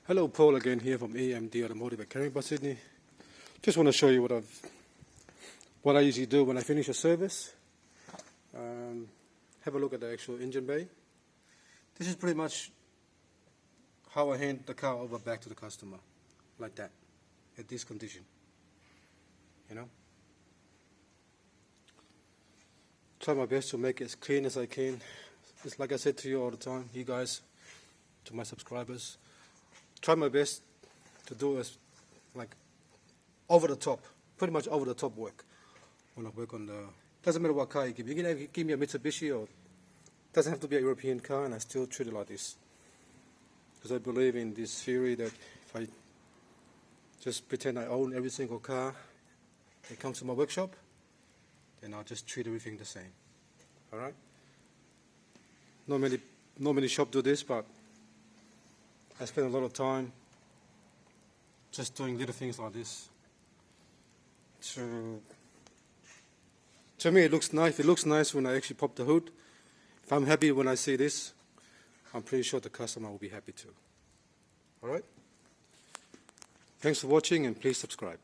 Hello, Paul again here from EMD Automotive at Caringbah, Sydney. Just want to show you what I usually do when I finish a service. Have a look at the actual engine bay. This is pretty much how I hand the car over back to the customer, like that, at this condition. You know, try my best to make it as clean as I can. It's like I said to you all the time, you guys, to my subscribers. Try my best to do as like over the top, pretty much over the top work when I work on the. Doesn't matter what car you give me. You can give me a Mitsubishi, or doesn't have to be a European car, and I still treat it like this. Because I believe in this theory that if I just pretend I own every single car that comes to my workshop, then I'll just treat everything the same. All right. Not many shops do this, but I spend a lot of time just doing little things like this. To me, it looks nice. It looks nice when I actually pop the hood. If I'm happy when I see this, I'm pretty sure the customer will be happy too. All right? Thanks for watching, and please subscribe.